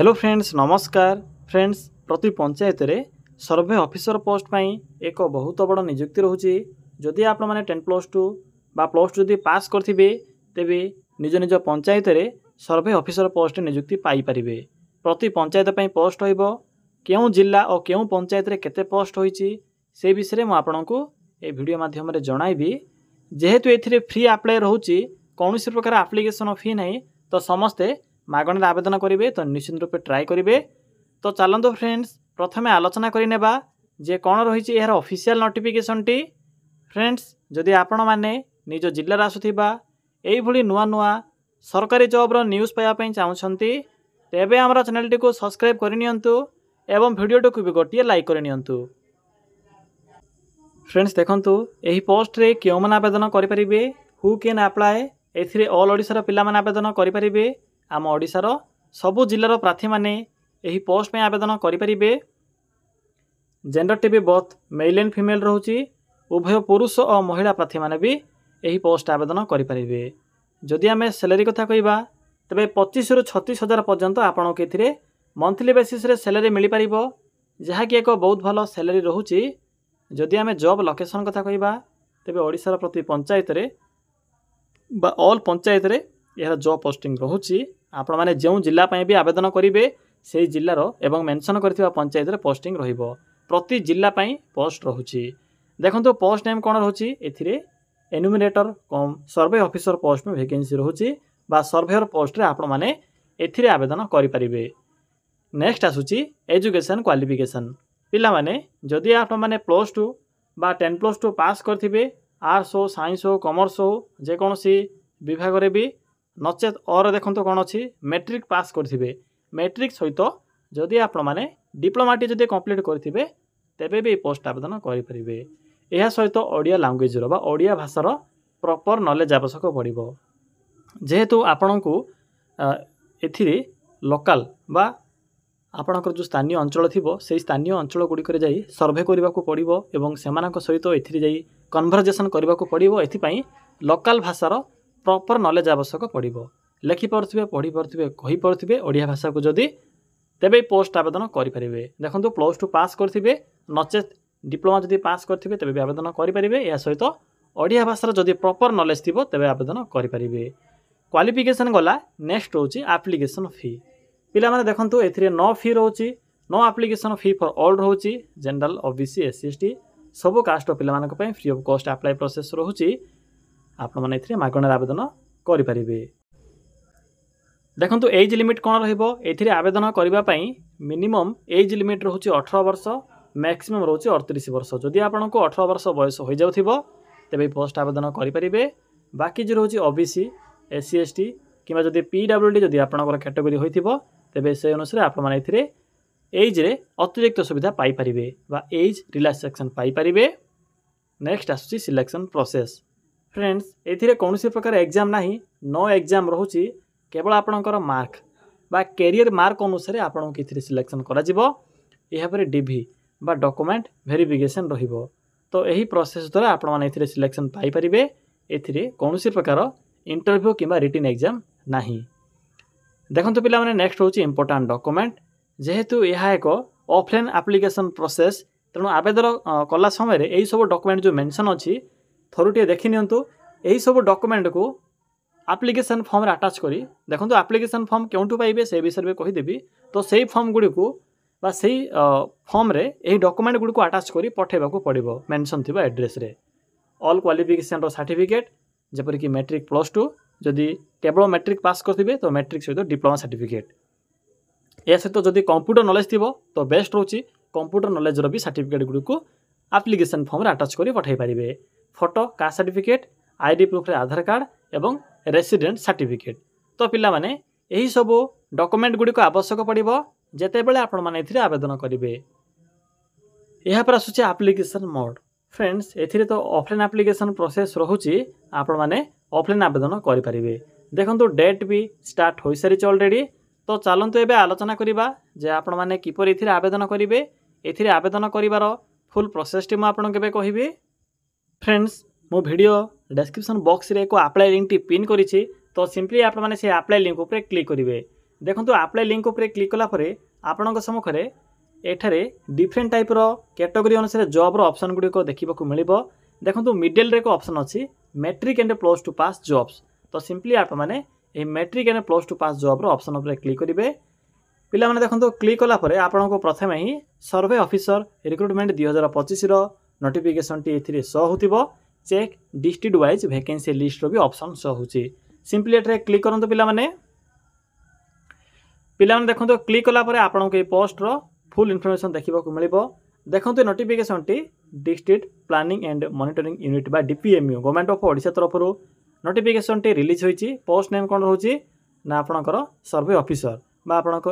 Hello friends नमस्कार friends प्रति पंचायत रे सर्वे ऑफिसर पोस्ट पाई एक बहुत बड़ नियुक्ति रोचे जदि आप मैंने 10+2 बा +2 जदि पास करथिबे तेबे निज निज पंचायत रे सर्वे ऑफिसर पोस्ट नियुक्ति पाई परिबे। प्रति पंचायत पाई पोस्ट होइबो केउ जिला और केउ पंचायत रे केते पोस्ट होईची से विषय में आपनको ए वीडियो माध्यम रे जणाइबी। जेहेतु एथिरे फ्री अप्लाई रहउची कौनसी प्रकार एप्लिकेशन फी नहीं तो समस्ते मागण आवेदन करेंगे तो निश्चित रूपे ट्राए करेंगे। तो चलते फ्रेंड्स प्रथमे आलोचना करनेबा जे कौन रही यार ऑफिशियल नोटिफिकेशन टी। फ्रेंड्स जदि आपण मैंने निज जिले आसुवा यही नुआ नुआ सरकारी जॉब्र न्यूज़ पाइबापी चाहते तेबे आमर चैनल टी को सब्सक्राइब करनियंतु एवं वीडियो को भी गोटे लाइक करनियंतु। फ्रेंड्स देखंतु यही पोस्ट रे क्यों मैंने आवेदन करेंगे हु कैन अप्लाई एथिरे ऑल ओडिशार पिला माने आवेदन करेंगे। आम ओडिशार सबु जिलार प्रार्थी माने यही पोस्ट में आवेदन करेंगे। जेंडर टी भी बहुत मेल एंड फीमेल रोचे उभय पुरुष और महिला प्रार्थी माने भी यही पोस्ट आवेदन करेंगे। जदि आम सैलरी कथा कहवा तेरे 25 ରୁ 36 हजार पर्यंत आपन के मंथली बेसिस रे सैलरी मिल पार जहाँकि एक बहुत भल सैलरी रोचे। जदि आम जॉब लोकेशन कथा कहवा तेरे ओडिशार प्रति पंचायत रे बा ऑल पंचायत रे यह जॉब पोस्टिंग रोचे। आपण माने जो जिला भी आवेदन करेंगे से जिलार एवं मेंशन करथिबा पंचायत रे पोस्टिंग रहिबो। प्रति जिला पोस्ट रोचे। देखंतु पोस्ट नेम कौन रोचे एथिरे एनुमिनेटर कम सर्वे ऑफिसर पोस्ट में वैकेंसी रोचे बा सर्वेयर पोस्ट रे आपण माने एथिरे आवेदन करि परिबे। नेक्स्ट आसुची एजुकेशन क्वालिफिकेशन। पिला माने जदि आप माने +2 बा 10+2 पास करथिबे आर्ट्स हो साइंस हो कॉमर्स हो जेकोसी विभाग रे भी नचेत और देखो कौन अच्छी मैट्रिक पास करेंगे। मैट्रिक सहित जदि आप डिप्लोमाटी जदि कंप्लीट करेंगे तेबे भी पोस्ट आवेदन करेंगे। यह सहित ओडिया लैंग्वेज रो बा ओडिया भाषार प्रॉपर नॉलेज आवश्यक पड़ो। जेहेतु आपण को एथिरे लोकल बा आपणकर जो स्थानीय अंचल थी से स्थानीय अंचल गुड़िक जाई सर्वे करने को पड़ो एवं सेमानक सहित एथिरे जाई कन्वर्जेसन करने को पड़ो। एथिपाई लोकल भाषार प्रॉपर नॉलेज आवश्यक पड़ो। लिखि पारे पढ़ी पारे कही पारे ओडिया भाषा को जदि तेबे पोस्ट आवेदन करेंगे। देखो +2 पास करेंगे नचेत डिप्लोमा जदि पास करेंगे तेबे भी आवेदन करेंगे। या सहित ओडिया भाषार जदि प्रॉपर नॉलेज थी तेबे आवेदन करेंगे। क्वालिफिकेशन गला। नेक्स्ट रोची एप्लिकेशन फी। पिला माने देखंतु एथिरे नो फी रोची no application fee for all रोची जनरल ओबीसी एससी एसटी सब कास्ट पिला मानक पय free of cost apply process रोची। आपण माने एथिरे मागणा आवेदन करि परिबे। देखंतु एज लिमिट कोन रहइबो एथिरे आवेदन करिबा पई मिनिमम एज लिमिट रहउची 18 वर्ष मैक्सिमम रहउची 38 वर्ष। जदि आपण को 18 वर्ष बयस हो जाउथिबो तेबे पोस्ट आवेदन करि परिबे। बाकी जे रहउची ओबीसी एससी एसटी किबा जदि पीडब्ल्यूडी जदि आपणकर कैटेगरी होइथिबो तेबे से अनुसार आपण माने एथिरे एज रे अतिरिक्त सुविधा पाई परिबे बा एज रिलैक्सेशन पाई परिबे। नेक्स्ट आसुची सिलेक्शन प्रोसेस। फ्रेंड्स एथिरे कौनसी प्रकार एग्जाम नाही नो एग्जाम रोची केवल आपणकर मार्क बा कैरियर मार्क अनुसार आपन को एथिरे सिलेक्शन करा जिवो। एहा पर डीवी बा डॉक्यूमेंट वेरिफिकेशन रहिबो। तो यही प्रोसेस द्वारा आपण माने एथिरे सिलेक्शन पाई परिबे। एथिरे कौनसी प्रकार इंटरव्यू किंबा रिटन एग्जाम नाही। देखंतु पिला माने नेक्स्ट होची इंपोर्टेंट डॉक्यूमेंट। जेहेतु यह एक ऑफलाइन एप्लिकेशन प्रोसेस तेणु आवेदन कला समय यही सब डॉक्यूमेंट जो मेंशन अच्छी थोड़े देखी नियंतु। यही सब डॉक्यूमेंट को एप्लिकेशन फॉर्म रे अटैच करी देखंतु एप्लिकेशन फॉर्म केउंटु पाइबे से विषय में कहीदेवी। तो सही फॉर्म गुड़ी को बा सही फॉर्म रे यही डॉक्यूमेंट गुड़ी को अटैच करी पठेबा को पड़िबो मेंशन थिबा एड्रेस रे। ऑल क्वालिफिकेशन रो सर्टिफिकेट जेपरि कि मैट्रिक +2 जदि केवल मैट्रिक पास करथिबे तो मैट्रिक सहित डिप्लोमा सर्टिफिकेट। या सहित जदि कंप्यूटर नॉलेज थिबो तो बेस्ट रोची कंप्यूटर नॉलेज रो भी सर्टिफिकेट गुड़ी को एप्लिकेशन फॉर्म रे अटैच करी पठाई परिबे। Photo cast certificate ID proof रे आधार कार्ड एवं रेसिडेंट सर्टिफिकेट। तो पिला माने यही सब डॉक्यूमेंट गुड़ी को आवश्यक पड़िबो जेते बेले आपण माने एथिरे आवेदन करिवे। यहा पर आसुची एप्लिकेशन मोड। फ्रेंड्स एथिरे तो ऑफलाइन एप्लिकेशन प्रोसेस रहुची आपण माने ऑफलाइन आवेदन करि परिबे। देखंतु डेट भी स्टार्ट होई सारी ऑलरेडी। तो चलंतु एबे आलोचना करिबा जे आपण माने किपर एथिरे आवेदन करिवे। एथिरे आवेदन करिवार फुल प्रोसेस टी म आपण केबे कहिबे। फ्रेंड्स मो वीडियो डिस्क्रिप्शन बॉक्स रे को अप्लाई लिंक टी पिन करिछि। तो सिंपली आपण माने से अप्लाई लिंक ऊपर क्लिक करिवे। देखो आप्लाय लिंक उपर क्लिक कलापर आपण सम्मुखें एठारे डिफरेंट टाइपर कैटेगरी अनुसार जॉब रो ऑप्शन गुड़िक देखा मिल देखो मिडिल रे एक ऑप्शन अच्छी matric and plus two pass jobs तो सिंपली आप मैंने matric and plus two pass job रो ऑप्शन उपर क्लिक करेंगे पिला माने देखो क्लिक कलापर आपण को प्रथम ही सर्वे ऑफिसर रिक्रुटमेंट 2025 रो नोटिफिकेशन टी एथिरे शो होतिबो check district wise vacancy list रो भी ऑप्शन शो होची सिंपली एठरे क्लिक करंतु पिला माने देखो क्लिक कलापर आपण को पोस्ट रो फुल इनफॉरमेशन देखा मिल देखो नोटिफिकेशन टी district planning and monitoring unit बा डीपीएमयू गवर्नमेंट ऑफ ओडिशा तरफ नोटिफिकेशन टी रिलीज होईची पोस्ट नेम कौन रोची ना आपणकर सर्वे ऑफिसर बा आपणक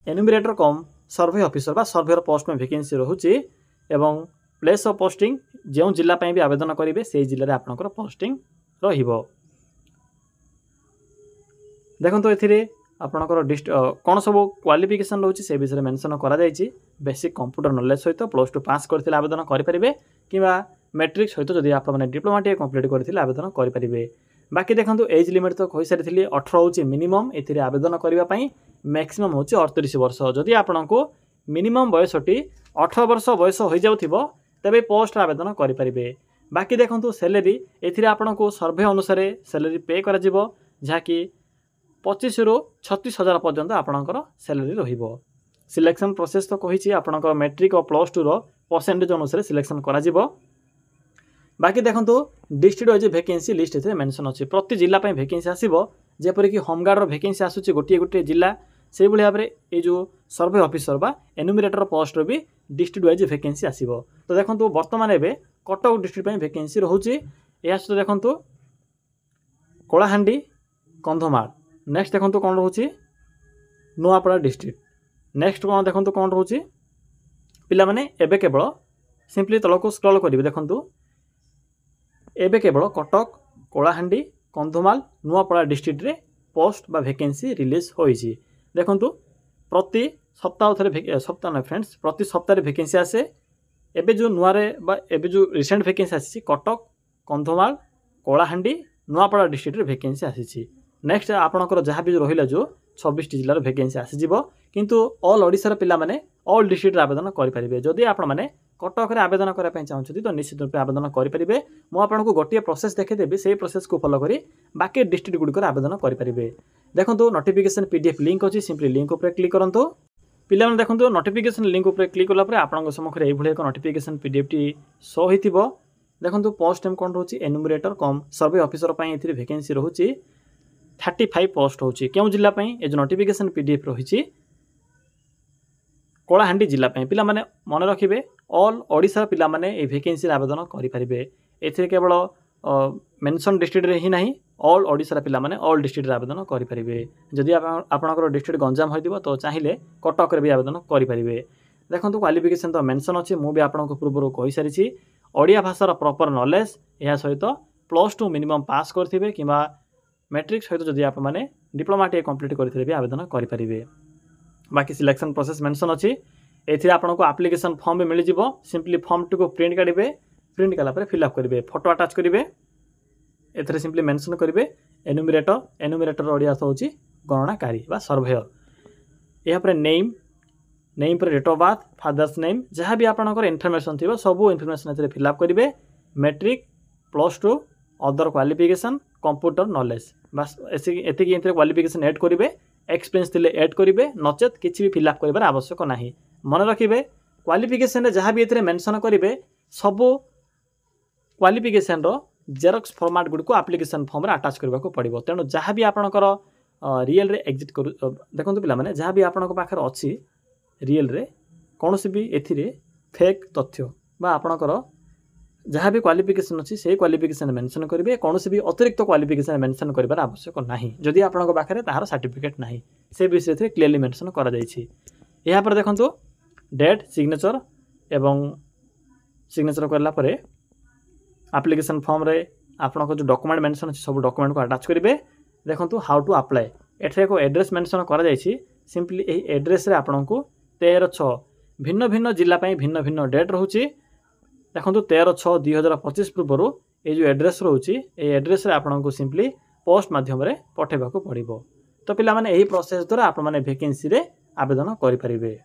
एनुमिरेटर कम सर्वे ऑफिसर बा सर्वेर पोस्ट में वैकेंसी रोची एवं प्लेस ऑफ पोस्टिंग जो जिला भी आवेदन करेंगे से जिले में आपणकर पोस्टिंग रहिबो देखो ये आपणकर कौन सब क्वालिफिकेशन रोचे से विषय मेंशन करा जायछि बेसिक कंप्यूटर नॉलेज सहित प्लस टू पास करथिले आवेदन करेंगे कि मैट्रिक सहित जदि आप डिप्लोमा टे कंप्लीट करथिले आवेदन करेंगे बाकी देखो एज लिमिट तो कही सारी 18 हूँ मिनिमम ए आवेदन करने मैक्सिमम हूँ 38 वर्ष जदि आपण को मिनिमम बयसटी 18 वर्ष बयस हो जाउथिबो तबे पोस्ट आवेदन करेंगे बाकी देखो सैलरी ए आपण को सर्वे अनुसार सैलरी पे करा जिवो जहाँकि 25 ରୁ 36,000 पर्यंत आपणकर सैलरी रहिबो सिलेक्शन प्रोसेस तो कही आपणकर मैट्रिक और प्लस टू रो परसेंटेज अनुसार सिलेक्शन करा जिवो बाकी देखो डिस्ट्रिक्ट वाइज वैकेंसी लिस्ट एथे मेंशन अछि प्रति जिला पे वैकेंसी आसीबो जेपरि कि होमगार्ड रो वैकेंसी आसुछि गोटे गोटे जिला से भली भाबरे ए जो सर्वे ऑफिसर बा एनुमिरेटर पोस्ट रो भी डिस्ट्रिक्ट वाइज वैकेंसी आसीबो तो देखो वर्तमान एबे कटक डिस्ट्रिक्ट पे वैकेंसी रहउछि या सहित देखो कोलाहांडी कंधमाल नेक्स्ट देखो कौन रोचे नुआपड़ा डिस्ट्रिक्ट नेक्स्ट कौन देखो कौन रोचे पिला माने एबे केवल सिंपली तलक स्क्रॉल करेंगे देखो एबे केवल कटक कोलाहांडी कंधमाल नुआपड़ा डिस्ट्रिक्ट रे पोस्ट बा वैकेंसी रिलीज होईची देखो प्रति सप्ताह थे सप्ताह ना फ्रेंड्स प्रति सप्ताह वैकेंसी आसे एबे जो नुआरे बा एबे जो रिसेंट वैकेंसी आसी कटक कंधमाल कोलाहांडी नुआपड़ा डिस्ट्रिक्ट रे वैकेंसी आसी नेक्स्ट आपणकर जहाँ भी रहा जो 26 जिलार वैकेंसी आसीज किंतु ऑल ओडिशार पिला माने ऑल डिस्ट्रिक्ट आवेदन करेंगे जदि आपण मैंने कटक रे आवेदन करने चाहते तो निश्चित रूप आवेदन करेंगे मुझे गोटे प्रोसेस देखदेवी से प्रोसेस को फॉलो करी बाकी डिस्ट्रिक्ट गुड़िक आवेदन करेंगे देखो नोटिफिकेशन पीडीएफ लिंक अच्छी सिंपली लिंक उपर क्लिक करंतु पिला माने देखो नोटिफिकेशन लिंक उपर क्लिक कलापर आपन सम्मुखें यह एक नोटिफिकेशन पीडीएफ टी शो होइथिबो देखो पोस्ट नेम कौन रोची एनुमिरेटर कम सर्वे ऑफिसर पे वैकेंसी रोची 35 पोस्ट होची क्यों जिला ये जो नोटिफिकेशन पीडीएफ रही कोलाहांडी जिला पिला माने मन रखिए ऑल ओडिशा पिला माने ए वैकेंसी आवेदन करेंगे ए केवल मेंशन डिस्ट्रिक्ट रे ही नहीं ऑल ओडिशा पिला माने ऑल डिस्ट्रिक्ट आवेदन करेंगे जदि आपणकर डिस्ट्रिक्ट गंजाम होइदिबो तो चाहिए कटक रे भी आवेदन करेंगे देखो क्वालिफिकेशन तो मेंशन अच्छे मुझे आपको पूर्व कही सारी ओडिया भाषार प्रॉपर नॉलेज यह सहित प्लस टू मिनिमम पास करेंगे कि मैट्रिक सहित जदि आप माने डिप्लोमा टे कंप्लीट करथिले भी आवेदन करेंगे बाकी सिलेक्शन प्रोसेस मेंशन अच्छी एथिरे आपनको एप्लिकेशन फॉर्म भी मिल जिवो सिंपली फॉर्म टी को प्रिंट काढिबे प्रिंट कला पर फिलअप करेंगे फोटो अटैच करेंगे एथिरे सिंपली मेंशन करेंगे एनुमिरेटर ओडिया अर्थ होची गणनाकारी बा सर्वेयर या पर नेम पर date of birth father's name जहाँ भी आपनकर इनफॉरमेशन थी सब इनफॉरमेशन एथिरे फिलअप करेंगे matric plus two other qualification computer knowledge बस एति क्वालिफिकेशन ऐड करेंगे एक्सपीरियंस थिले ऐड करेंगे नचेत किसी भी फिलअप कर आवश्यक नहीं मन रखिए क्वालिफिकेशन जहाँ भी ये मेंशन करेंगे सब क्वालिफिकेशन जेरक्स फॉर्मेट गुड़ी को एप्लिकेशन फॉर्म अटैच करने को पड़ो तेणु जहाँ भी आपणकर रियल रे एग्जिट कर देखो पिला जहाँ भी आपण पाखे अच्छी रियल रे कौन भी एथिरे फेक तथ्य बा आपणकर जहाँ भी क्वालिफिकेशन अच्छी से क्वालिफिकेशन मेंशन करेंगे कौन भी अतिरिक्त क्वालिफिकेशन मेंशन कर आवश्यक नहीं जदि आपन पाखे तार सर्टिफिकेट नहीं से विषय में क्लीयरली मेंशन कर देखो डेट सिग्नेचर एवं सिग्नेचर करापर एप्लिकेशन फॉर्म रे आपन जो डॉक्यूमेंट मेंशन अच्छी सब डॉक्यूमेंट को अटैच करेंगे देखो हाउ टू अप्लाई एठे एक एड्रेस मेंशन कर सिंपली यही एड्रेस रे आपन को 13/6 भिन्न भिन्न जिला भिन्न भिन्न डेट रोचे देखो 13/6/2025 पूर्व ये जो एड्रेस रोचे ये एड्रेस रे आपन को सिंपली पोस्ट माध्यम रे पठेबा को पड़िबो तो पिलामाने यही प्रोसेस द्वारा आपण माने वैकेंसी रे आवेदन करि परिबे।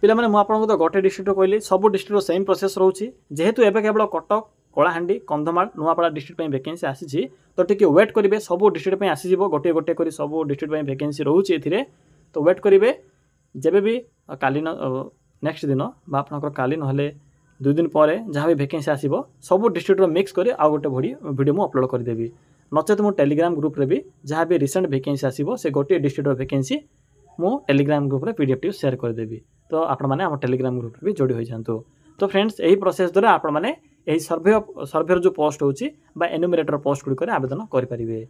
पिलामाने मु आपनको तो गोटे डिस्ट्रिक्ट कहली सब डिस्ट्रिक्ट सेम प्रोसेस रहउची जेहेतु एबे केवल कटक कलाहांडी कंधमाल नुआपड़ा डिस्ट्रिक्ट पे वैकेंसी आसी तो टिके वेट करेंगे सब डिस्ट्रिक्ट पे आसी जीवो गोटे गोटे करी सब डिस्ट्रिक्ट पे वैकेंसी रहउची एथिरे तो वेट करेंगे जेबे भी काली नेक्स्ट दिन बा आपनकर काली नहले 2 दिन पर जहाँ भी वैकेंसी आसीबो सब डिस्ट्रिक्ट मिक्स करी आ गोटे वीडियो मु अपलोड कर देबी नचेत मु टेलीग्राम ग्रुप रे भी जहाँ भी रिसेंट वैकेंसी आसीबो से गोटे डिस्ट्रिक्ट वैकेंसी मु टेलीग्राम ग्रुप रे पीडीएफ टी शेयर कर देबी तो आपण माने हम टेलीग्राम ग्रुप रे भी जोड़ी होई जानतो। तो फ्रेंड्स यही प्रोसेस द्वारा आपण माने यही सर्वे जो पोस्ट होची बा एनुमरेटर पोस्ट गुडी करे आवेदन करि परिबे।